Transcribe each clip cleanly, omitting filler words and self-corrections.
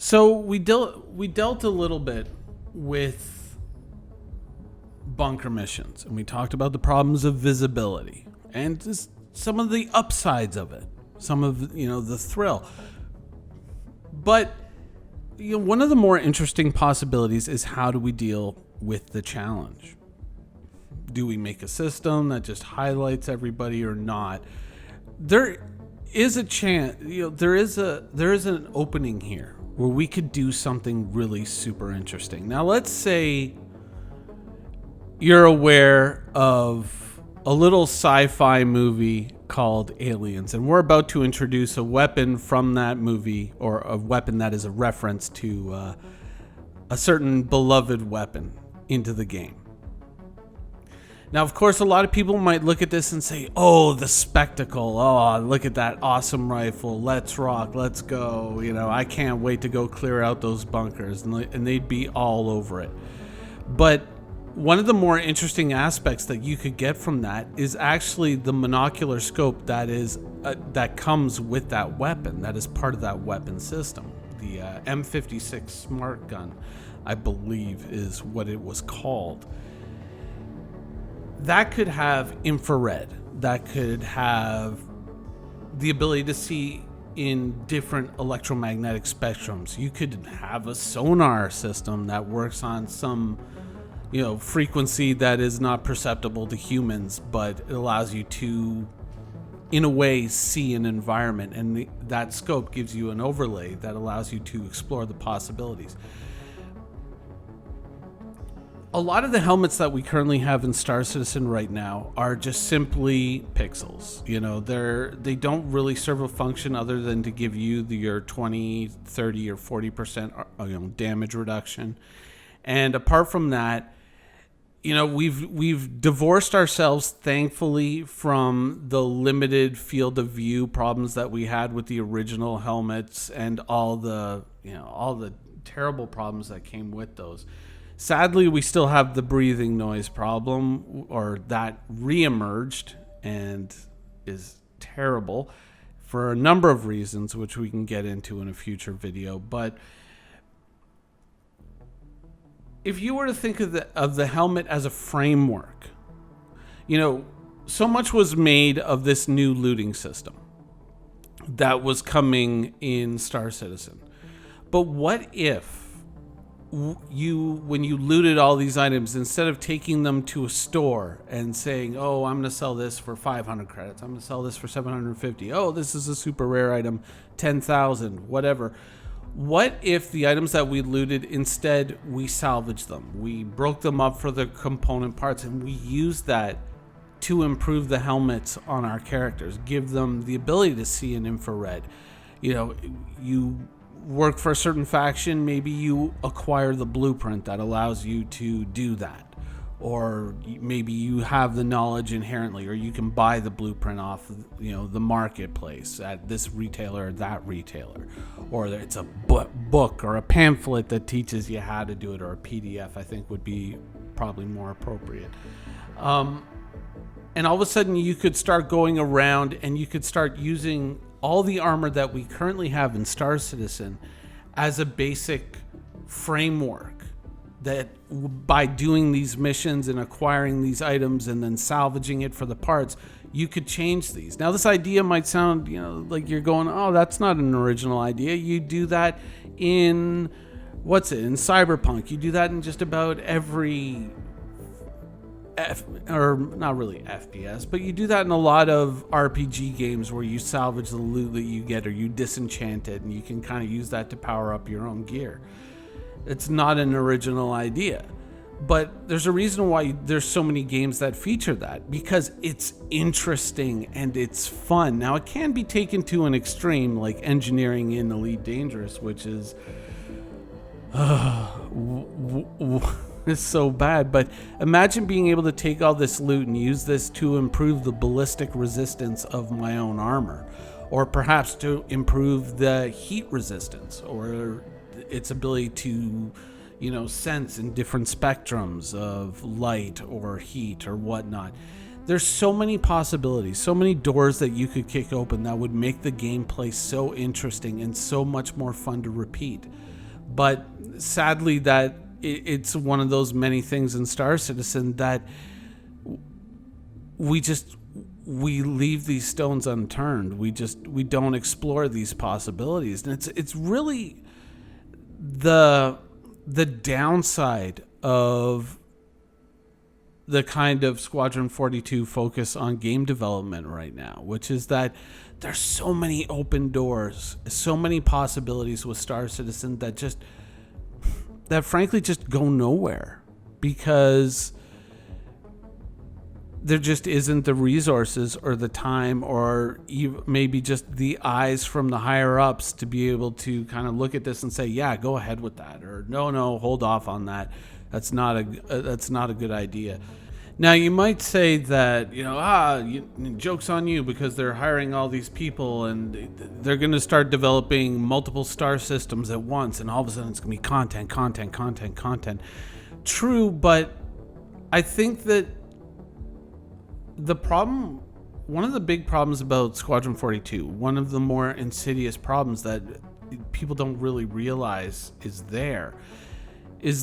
So we dealt a little bit with bunker missions, and we talked about the problems of visibility and just some of the upsides of it, some of the thrill. But one of the more interesting possibilities is, how do we deal with the challenge? Do we make a system that just highlights everybody or not? There is a chance, there is an opening here where we could do something really super interesting. Now, let's say you're aware of a little sci-fi movie called Aliens, and we're about to introduce a weapon from that movie, or a weapon that is a reference to a certain beloved weapon, into the game. Now, of course, a lot of people might look at this and say, oh, the spectacle. Oh, look at that awesome rifle. Let's rock. Let's go. I can't wait to go clear out those bunkers. And they'd be all over it. But one of the more interesting aspects that you could get from that is actually the monocular scope that comes with that weapon. That is part of that weapon system. The M56 Smart Gun, I believe, is what it was called. That could have infrared. That could have the ability to see in different electromagnetic spectrums. You could have a sonar system that works on some, frequency that is not perceptible to humans, but it allows you to, in a way, see an environment. And that scope gives you an overlay that allows you to explore the possibilities. A lot of the helmets that we currently have in Star Citizen right now are just simply pixels. They don't really serve a function other than to give you your 20, 30, or 40% damage reduction. And apart from that, we've divorced ourselves, thankfully, from the limited field of view problems that we had with the original helmets and all the terrible problems that came with those. Sadly, we still have the breathing noise problem, or that reemerged and is terrible for a number of reasons, which we can get into in a future video. But if you were to think of the helmet as a framework, so much was made of this new looting system that was coming in Star Citizen. But what if when you looted all these items, instead of taking them to a store and saying, oh, I'm going to sell this for 500 credits, I'm going to sell this for 750, oh, this is a super rare item, 10,000, whatever. What if the items that we looted, instead we salvaged them, we broke them up for the component parts, and we used that to improve the helmets on our characters, give them the ability to see in infrared? You work for a certain faction, maybe you acquire the blueprint that allows you to do that, or maybe you have the knowledge inherently, or you can buy the blueprint off the marketplace at this retailer or that retailer, or it's a book or a pamphlet that teaches you how to do it, or a PDF, I think, would be probably more appropriate. And all of a sudden you could start going around and you could start using all the armor that we currently have in Star Citizen as a basic framework, that by doing these missions and acquiring these items and then salvaging it for the parts, you could change these. Now, this idea might sound, like you're going, oh, that's not an original idea. You do that in Cyberpunk. You do that in just about every or not really FPS, but you do that in a lot of RPG games where you salvage the loot that you get, or you disenchant it, and you can kind of use that to power up your own gear. It's not an original idea, but there's a reason why there's so many games that feature that, because it's interesting and it's fun. Now, it can be taken to an extreme, like engineering in Elite Dangerous, which is it's so bad. But imagine being able to take all this loot and use this to improve the ballistic resistance of my own armor, or perhaps to improve the heat resistance, or its ability to, sense in different spectrums of light or heat or whatnot. There's so many possibilities, so many doors that you could kick open that would make the gameplay so interesting and so much more fun to repeat. But sadly, that it's one of those many things in Star Citizen that we leave these stones unturned. We don't explore these possibilities, and it's really the downside of the kind of Squadron 42 focus on game development right now, which is that there's so many open doors, so many possibilities with Star Citizen that frankly just go nowhere, because there just isn't the resources or the time or maybe just the eyes from the higher ups to be able to kind of look at this and say, yeah, go ahead with that, or no, hold off on that. That's not a good idea. Now, you might say that, joke's on you, because they're hiring all these people and they're going to start developing multiple star systems at once, and all of a sudden it's going to be content. True, but I think that one of the big problems about Squadron 42, one of the more insidious problems that people don't really realize is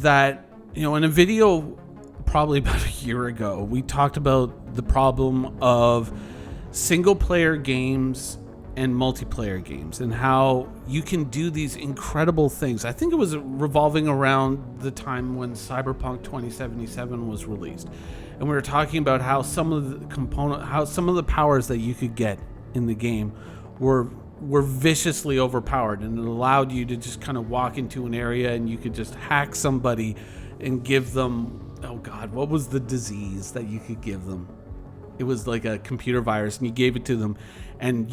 that, in a video probably about a year ago, we talked about the problem of single player games and multiplayer games and how you can do these incredible things. I think it was revolving around the time when Cyberpunk 2077 was released. And we were talking about how some of the powers that you could get in the game were viciously overpowered, and it allowed you to just kind of walk into an area and you could just hack somebody and give them, oh God, what was the disease that you could give them? It was like a computer virus, and you gave it to them, and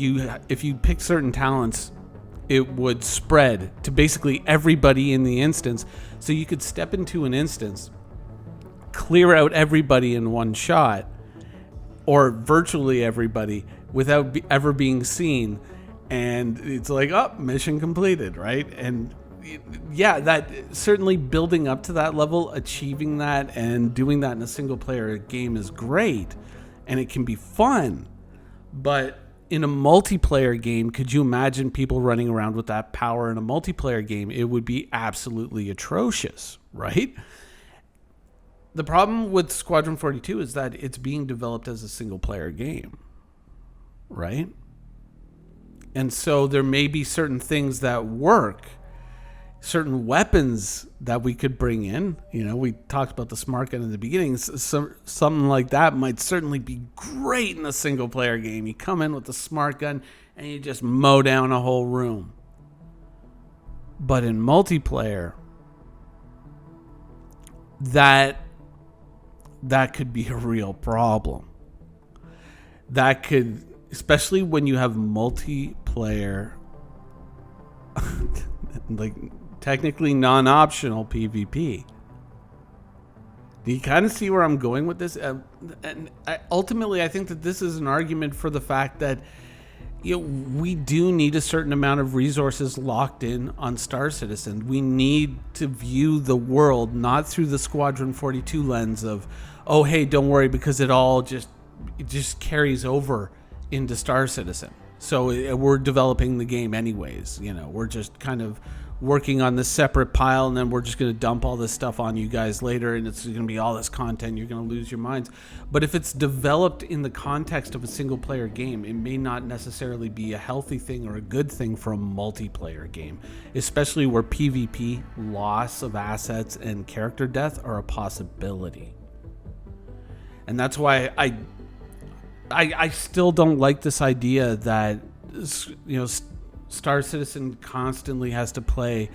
if you picked certain talents, it would spread to basically everybody in the instance. So you could step into an instance, clear out everybody in one shot, or virtually everybody, without ever being seen, and it's like, oh, mission completed, right? And yeah, that certainly, building up to that level, achieving that and doing that in a single player game is great, and it can be fun. But in a multiplayer game, could you imagine people running around with that power in a multiplayer game? It would be absolutely atrocious, right? The problem with Squadron 42 is that it's being developed as a single player game, right? And so there may be certain things that work, certain weapons that we could bring in. We talked about the smart gun in the beginning. Something like that might certainly be great in a single player game. You come in with the smart gun and you just mow down a whole room. But in multiplayer, that could be a real problem. That could, especially when you have multiplayer, like technically non-optional PvP. Do you kind of see where I'm going with this? Ultimately, I think that this is an argument for the fact that we do need a certain amount of resources locked in on Star Citizen. We need to view the world not through the Squadron 42 lens of, oh, hey, don't worry, because it just carries over into Star Citizen. So we're developing the game anyways. We're just kind of working on this separate pile, and then we're just going to dump all this stuff on you guys later, and it's going to be all this content. You're going to lose your minds. But if it's developed in the context of a single player game, it may not necessarily be a healthy thing or a good thing for a multiplayer game, especially where PvP, loss of assets, and character death are a possibility. And that's why I still don't like this idea that Star Citizen constantly has to play.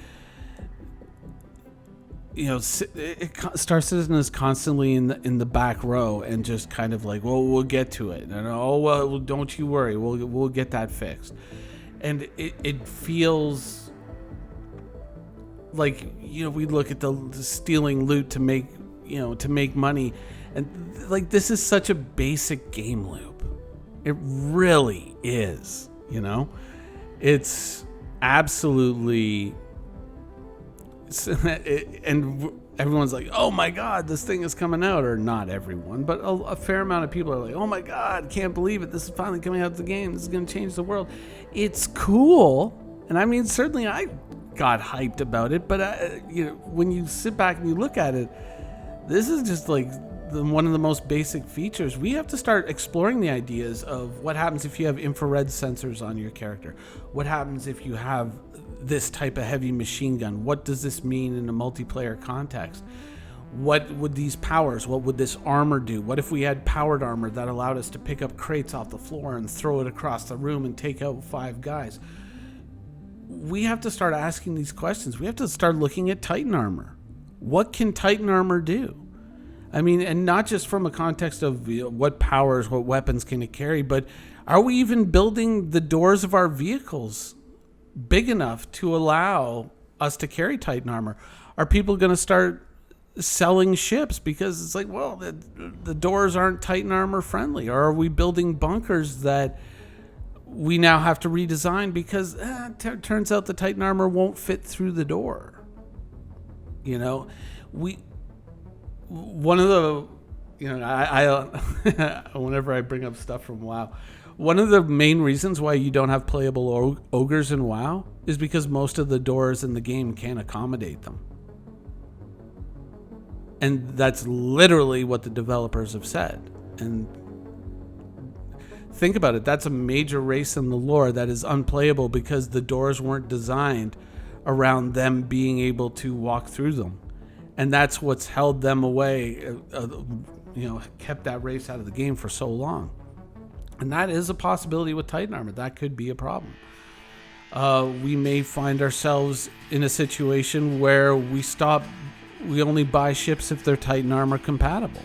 Star Citizen is constantly in the back row and just kind of like, well, we'll get to it, and well, don't you worry, we'll get that fixed. And it feels like we look at the stealing loot to make money, and like this is such a basic game loop. It really is, It's absolutely, and everyone's like, oh my God, this thing is coming out. Or not everyone, but a fair amount of people are like, oh my God, can't believe it. This is finally coming out of the game. This is going to change the world. It's cool. And I mean, certainly I got hyped about it, but when you sit back and you look at it, this is just like one of the most basic features. We have to start exploring the ideas of what happens if you have infrared sensors on your character. What happens if you have this type of heavy machine gun? What does this mean in a multiplayer context? What would these powers, what would this armor do? What if we had powered armor that allowed us to pick up crates off the floor and throw it across the room and take out 5 guys? We have to start asking these questions. We have to start looking at Titan armor. What can Titan armor do? I mean, and not just from a context of what powers, what weapons can it carry, but are we even building the doors of our vehicles big enough to allow us to carry Titan armor? Are people going to start selling ships because it's like, well, the doors aren't Titan armor friendly? Or are we building bunkers that we now have to redesign because it turns out the Titan armor won't fit through the door? You know, one of the, I whenever I bring up stuff from WoW, one of the main reasons why you don't have playable ogres in WoW is because most of the doors in the game can't accommodate them. And that's literally what the developers have said. And think about it, that's a major race in the lore that is unplayable because the doors weren't designed around them being able to walk through them. And that's what's held them away, kept that race out of the game for so long. And that is a possibility with Titan armor. That could be a problem. We may find ourselves in a situation where we only buy ships if they're Titan armor compatible.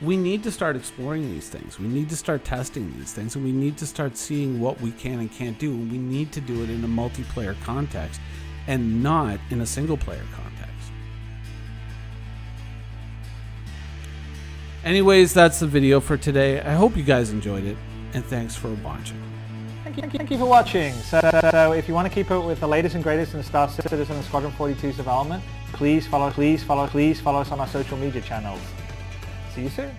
We need to start exploring these things. We need to start testing these things, and we need to start seeing what we can and can't do. And we need to do it in a multiplayer context and not in a single player context. Anyways, that's the video for today. I hope you guys enjoyed it, and thanks for watching. Thank you for watching. So if you want to keep up with the latest and greatest in Star Citizen and Squadron 42's development, please follow us on our social media channels. See you soon.